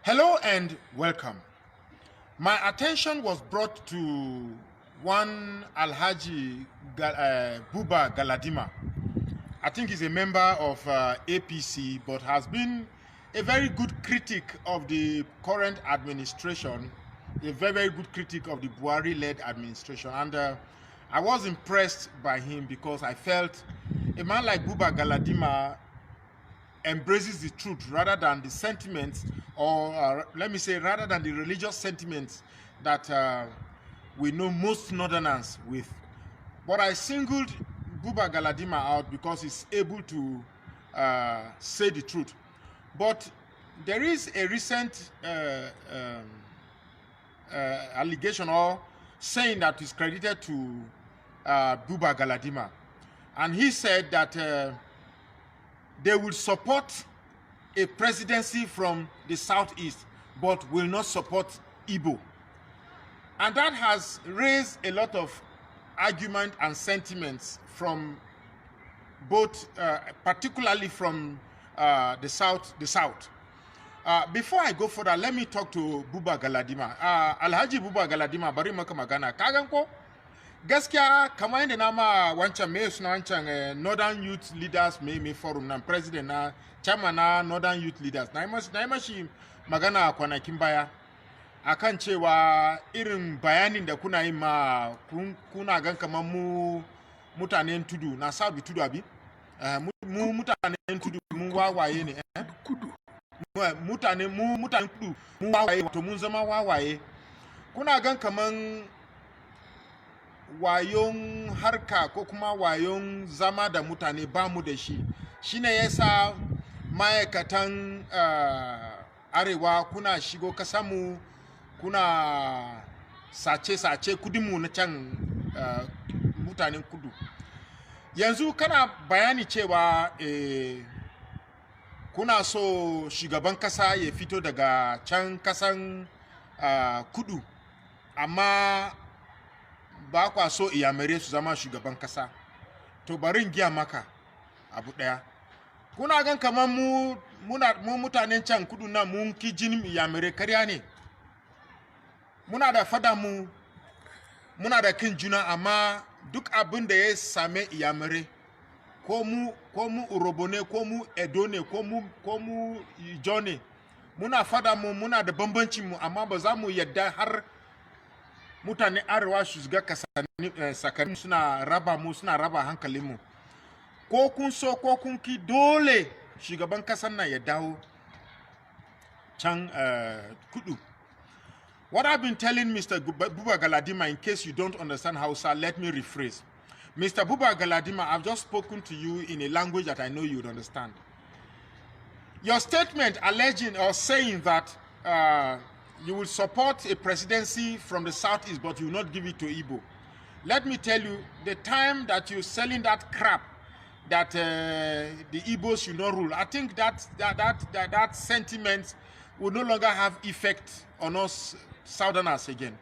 Hello and welcome. My attention was brought to one Alhaji Buba Galadima. I think he's a member of APC, but has been a very good critic of the current administration, a very, very good critic of the Buhari-led administration. And I was impressed by him because I felt a man like Buba Galadima embraces the truth rather than the sentiments, or let me say, rather than the religious sentiments that we know most Northerners with. But I singled Buba Galadima out because he's able to say the truth. But there is a recent allegation or saying that is credited to Buba Galadima. And he said that they will support a presidency from the southeast, but will not support Igbo. And that has raised a lot of argument and sentiments from both, particularly from the south. Before I go further, let me talk to Buba Galadima. Alhaji Buba Galadima, bari maka magana. Kagan ko? Gaskiya kamar yadda na ma wancan me suna wancan Northern Youth Leaders me forum na president na chairman na Northern Youth Leaders na yi mashi magana kwanakin baya akan cewa irin bayanin da kuna yi ma kuna gan kamar mu mutanen tudu na sabi tudu abi mu mutanen tudu mun wawaye ne kudu mutanen kudu mun wawaye wato mun zama wawaye kuna gan kaman wayon harka ko kuma wayon zama da mutane ba mu da shi shine yasa ma'aikatan arewa kuna shigo kasamu kuna sace kudinmu na can mutanen kudu yanzu kana bayani cewa kuna so shugaban kasa ya fito daga can kasan kudu amma ba kwa so iyamare su zama shugaban kasa to bari in giya maka abu daya kuna gan kamar mu mutanen can kudu na mun ki jinin iyamare karya ne muna da fada mu muna da kin juna amma duk abin da ya same iyamare ko mu urobo ne ko mu edo ne ko mu ijo ne muna fada mu muna da bambancin mu amma ba za mu yadda har mutane arewa su ga sakanin suna raba hankalinmu ko kun so ko kun ki dole shugaban kasan nan ya dawo can kudu. What I've been telling Mr. Buba Galadima, in case you don't understand Hausa, let me rephrase. Mr. Buba Galadima, I've just spoken to you in a language that I know you would understand. Your statement alleging or saying that you will support a presidency from the southeast, but you will not give it to Igbo. Let me tell you, the time that you're selling that crap, that the Igbos should not rule, I think that sentiment will no longer have effect on us Southerners again.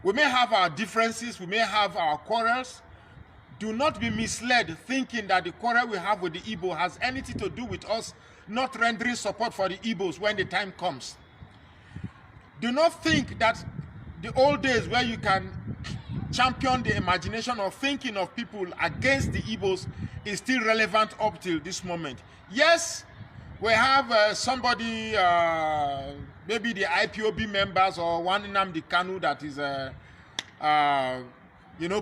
We may have our differences, we may have our quarrels. Do not be misled thinking that the quarrel we have with the Igbo has anything to do with us not rendering support for the Igbos when the time comes. Do not think that the old days where you can champion the imagination of thinking of people against the Igbos is still relevant up till this moment. Yes, we have somebody, maybe the IPOB members or one Nnamdi Kanu that is,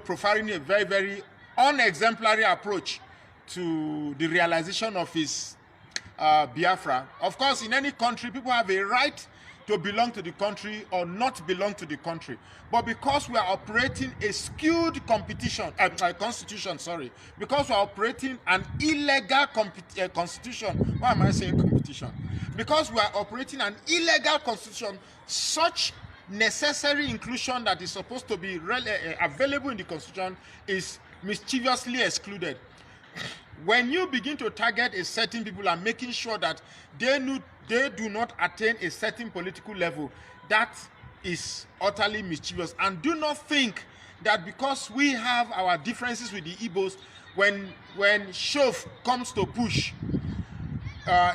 profiling a very, very unexemplary approach to the realization of his Biafra. Of course, in any country, people have a right to belong to the country or not belong to the country. But because we are operating a skewed constitution, because we are operating an illegal constitution, why am I saying competition? Because we are operating an illegal constitution, such necessary inclusion that is supposed to be available in the constitution is mischievously excluded. When you begin to target a certain people and making sure that they do not attain a certain political level, that is utterly mischievous. And do not think that because we have our differences with the Igbos, when shove comes to push,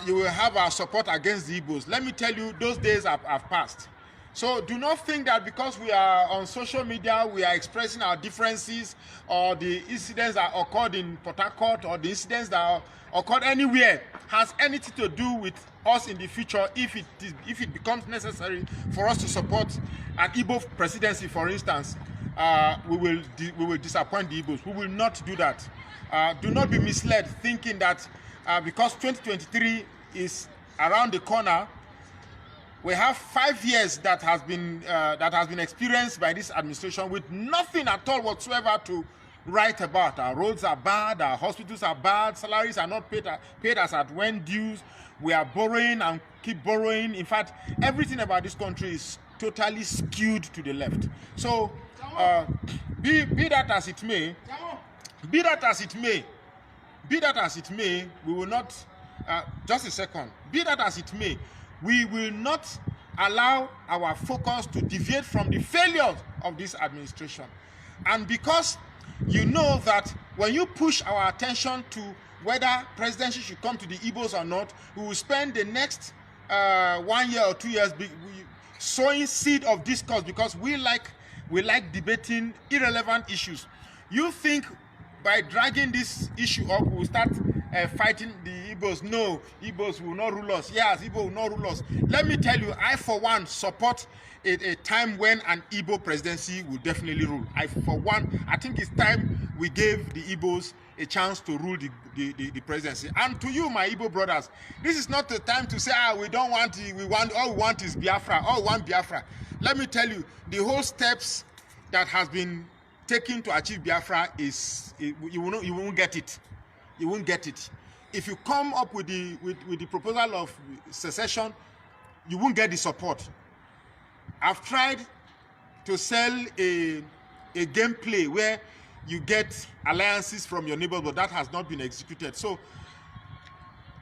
you will have our support against the Igbos. Let me tell you, those days have passed. So do not think that because we are on social media, we are expressing our differences, or the incidents that occurred in Port Harcourt, or the incidents that occurred anywhere, has anything to do with us in the future if it becomes necessary for us to support an Igbo presidency, for instance. We will disappoint the Igbos. We will not do that. Do not be misled thinking that because 2023 is around the corner, we have 5 years that has been experienced by this administration with nothing at all whatsoever to write about. Our roads are bad, our hospitals are bad, salaries are not paid as at when dues. We are borrowing and keep borrowing. In fact, everything about this country is totally skewed to the left. So, be that as it may, be that as it may, we will not. Just a second. Be that as it may, we will not allow our focus to deviate from the failures of this administration. And because you know that when you push our attention to whether presidency should come to the Igbos or not, we will spend the next 1 year or 2 years sowing seed of discourse, because we like debating irrelevant issues. You think by dragging this issue up, we will start fighting the Igbos? No, Igbos will not rule us. Yes, Igbo will not rule us. Let me tell you, I for one support a time when an Igbo presidency will definitely rule. I for one, I think it's time we gave the Igbos a chance to rule the presidency. And to you, my Igbo brothers, this is not the time to say, we don't want it, all we want is Biafra, all we want Biafra. Let me tell you, the whole steps that has been taken to achieve Biafra you won't get it. You won't get it. If you come up with the proposal of secession, you won't get the support. I've tried to sell a gameplay where you get alliances from your neighbors, but that has not been executed. So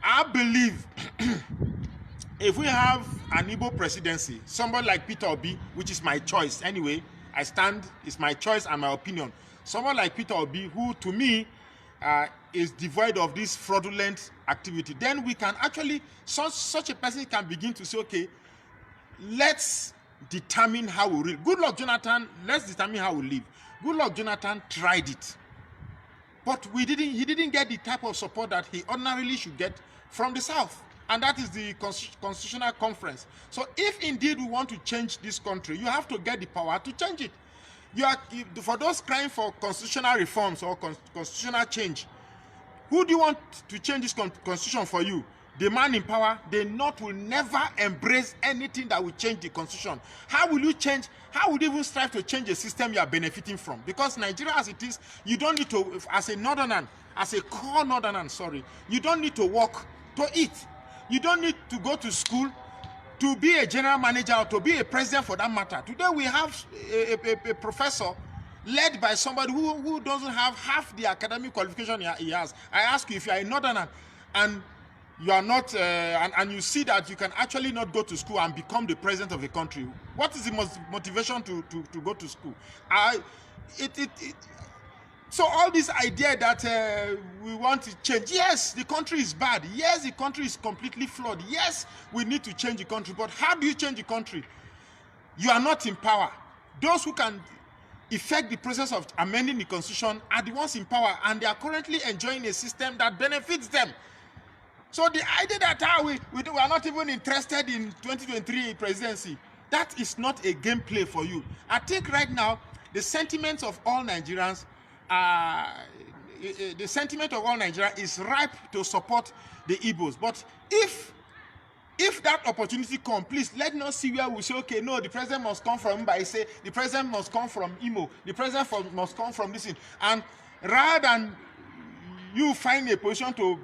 I believe if we have an Igbo presidency, somebody like Peter Obi, which is my choice anyway, it's my choice and my opinion. Someone like Peter Obi, who to me is devoid of this fraudulent activity, then we can actually, such a person can begin to say, okay, let's determine how we live. Goodluck Jonathan, let's determine how we live. Goodluck Jonathan tried it, but he didn't get the type of support that he ordinarily should get from the South, and that is the Constitutional Conference. So if indeed we want to change this country, you have to get the power to change it. For those crying for constitutional reforms or constitutional change, who do you want to change this constitution for you? The man in power. The North will never embrace anything that will change the constitution. How will you change? How would you even strive to change a system you are benefiting from? Because Nigeria as it is, you don't need to, as a northerner, as a core northerner, you don't need to work to eat. You don't need to go to school to be a general manager or to be a president for that matter. Today we have a professor led by somebody who doesn't have half the academic qualification he has. I ask you, if you are a northerner and you are not, and you see that you can actually not go to school and become the president of a country, what is the motivation to go to school? So all this idea that we want to change, yes, the country is bad. Yes, the country is completely flawed. Yes, we need to change the country. But how do you change the country? You are not in power. Those who can effect the process of amending the constitution are the ones in power, and they are currently enjoying a system that benefits them. So the idea that we are not even interested in 2023 presidency, that is not a game play for you. I think right now, the sentiments of all Nigerians is ripe to support the Igbos. But if that opportunity comes, please let us see where we say, okay, no, the president must come from Mba. Say the president must come from Imo. The president must come from this thing. And rather than you find a position to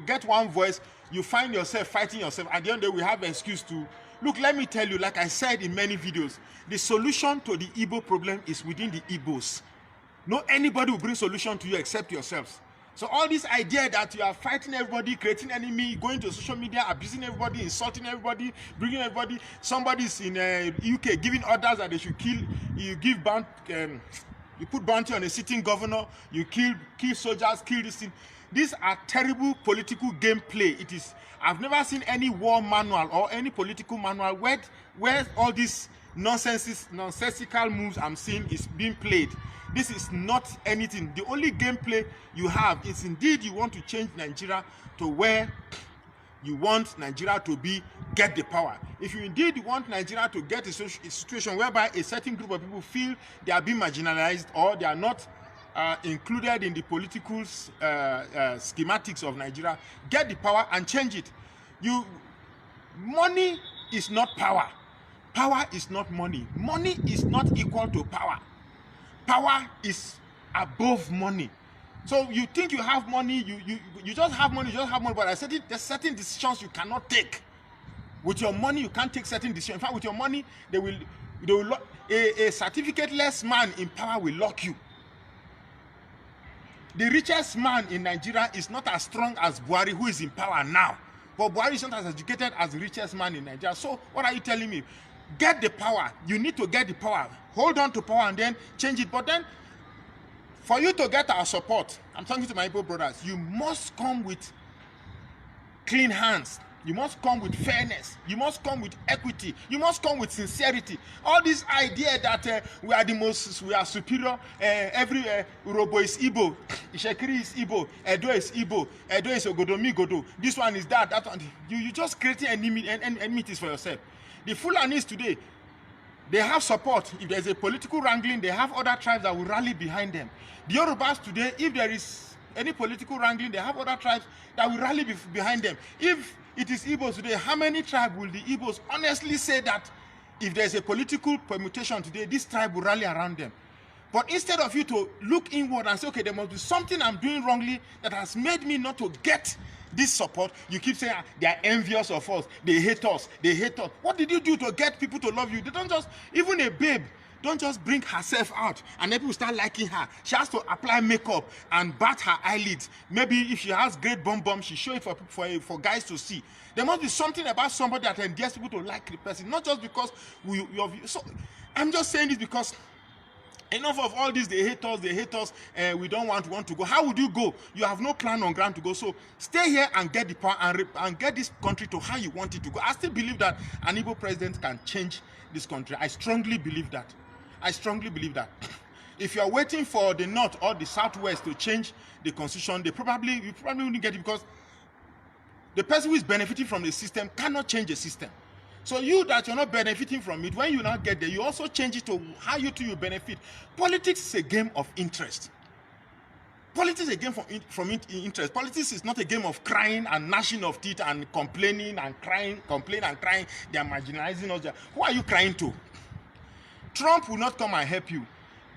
get one voice, you find yourself fighting yourself. At the end of the day, we have an excuse to look. Let me tell you, like I said in many videos, the solution to the Igbo problem is within the Igbos. No anybody will bring solution to you except yourselves. So all this idea that you are fighting everybody, creating enemy, going to social media, abusing everybody, insulting everybody, bringing everybody, somebody's in UK giving orders that they should kill, you put bounty on a sitting governor, you kill soldiers, kill this thing. These are terrible political gameplay. It is. I've never seen any war manual or any political manual where all these nonsensical moves I'm seeing is being played. This is not anything. The only gameplay you have is indeed you want to change Nigeria to where you want Nigeria to be, get the power. If you indeed want Nigeria to get a situation whereby a certain group of people feel they are being marginalized or they are not included in the political schematics of Nigeria, get the power and change it. Money is not power. Power is not money. Money is not equal to power. Power is above money. So you think you have money, you just have money, but there's certain decisions you cannot take. With your money, you can't take certain decisions. In fact, with your money, a certificate-less man in power will lock you. The richest man in Nigeria is not as strong as Buhari, who is in power now. But Buhari is not as educated as the richest man in Nigeria. So what are you telling me? Get the power. You need to get the power. Hold on to power and then change it. But then, for you to get our support, I'm talking to my Igbo brothers, you must come with clean hands. You must come with fairness. You must come with equity. You must come with sincerity. All this idea that we are superior, every Urobo is Igbo, Ishekiri is Igbo, Edo is Igbo, Edo is Ogodomi-Godo, this one is that one. You just creating enmities for yourself. The Fulanis today, they have support. If there's a political wrangling, they have other tribes that will rally behind them. The Yorubas today, if there is any political wrangling, they have other tribes that will rally behind them. If it is Igbos today, how many tribes will the Igbos honestly say that if there's a political permutation today, this tribe will rally around them? But instead of you to look inward and say, okay, there must be something I'm doing wrongly that has made me not to get this support, you keep saying they are envious of us, they hate us, they hate us. What did you do to get people to love you? They don't just, even a babe, don't just bring herself out and then people start liking her. She has to apply makeup and bat her eyelids. Maybe if she has great bum, she show it for guys to see. There must be something about somebody that endears people to like the person, not just because so I'm just saying this because enough of all this, they hate us, we don't want to go. How would you go? You have no plan on ground to go. So stay here and get the power and get this country to how you want it to go. I still believe that an Igbo president can change this country. I strongly believe that. If you are waiting for the North or the Southwest to change the constitution, you probably wouldn't get it because the person who is benefiting from the system cannot change the system. So you that you're not benefiting from it, when you now get there, you also change it to how you too benefit. Politics is a game of interest. Politics is a game from interest. Politics is not a game of crying and gnashing of teeth and complaining and crying, They are marginalizing us. Who are you crying to? Trump will not come and help you.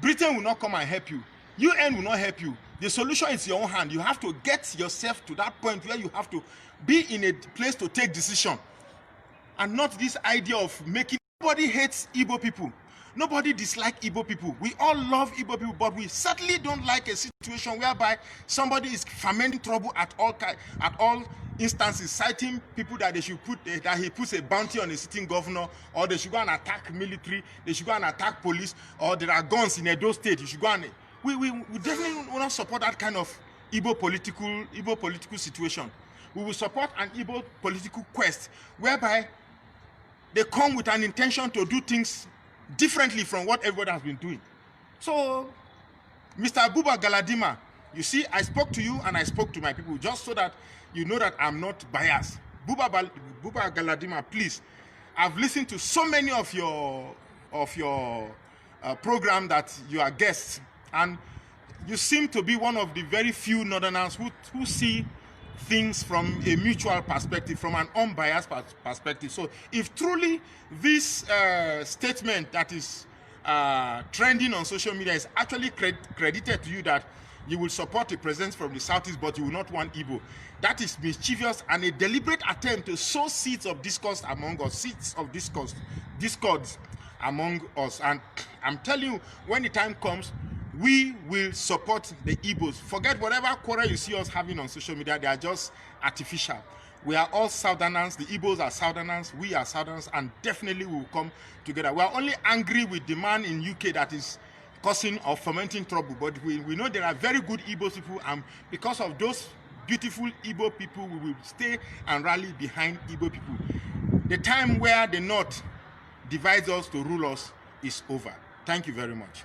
Britain will not come and help you. UN will not help you. The solution is in your own hand. You have to get yourself to that point where you have to be in a place to take decision. And not this idea of making... Nobody hates Igbo people. Nobody dislikes Igbo people. We all love Igbo people, but we certainly don't like a situation whereby somebody is fermenting trouble at all instances, citing people that they should that he puts a bounty on a sitting governor, or they should go and attack military, they should go and attack police, or there are guns in Edo State. You should go and... We definitely will not support that kind of Igbo political situation. We will support an Igbo political quest whereby they come with an intention to do things differently from what everybody has been doing. So, Mr. Buba Galadima, you see, I spoke to you and I spoke to my people just so that you know that I'm not biased. Buba Galadima, please, I've listened to so many of your program that you are guests, and you seem to be one of the very few Northerners who see things from a mutual perspective, from an unbiased perspective. So if truly this statement that is trending on social media is actually credited to you, that you will support a president from the Southeast, but you will not want Igbo, that is mischievous and a deliberate attempt to sow seeds of discord among us, discords among us. And I'm telling you, when the time comes, we will support the Igbos. Forget whatever quarrel you see us having on social media, they are just artificial. We are all Southerners, the Igbos are Southerners, we are Southerners, and definitely we will come together. We are only angry with the man in UK that is causing or fomenting trouble, but we know there are very good Igbo people, and because of those beautiful Igbo people. We will stay and rally behind Igbo people. The time where the North divides us to rule us is over. Thank you very much.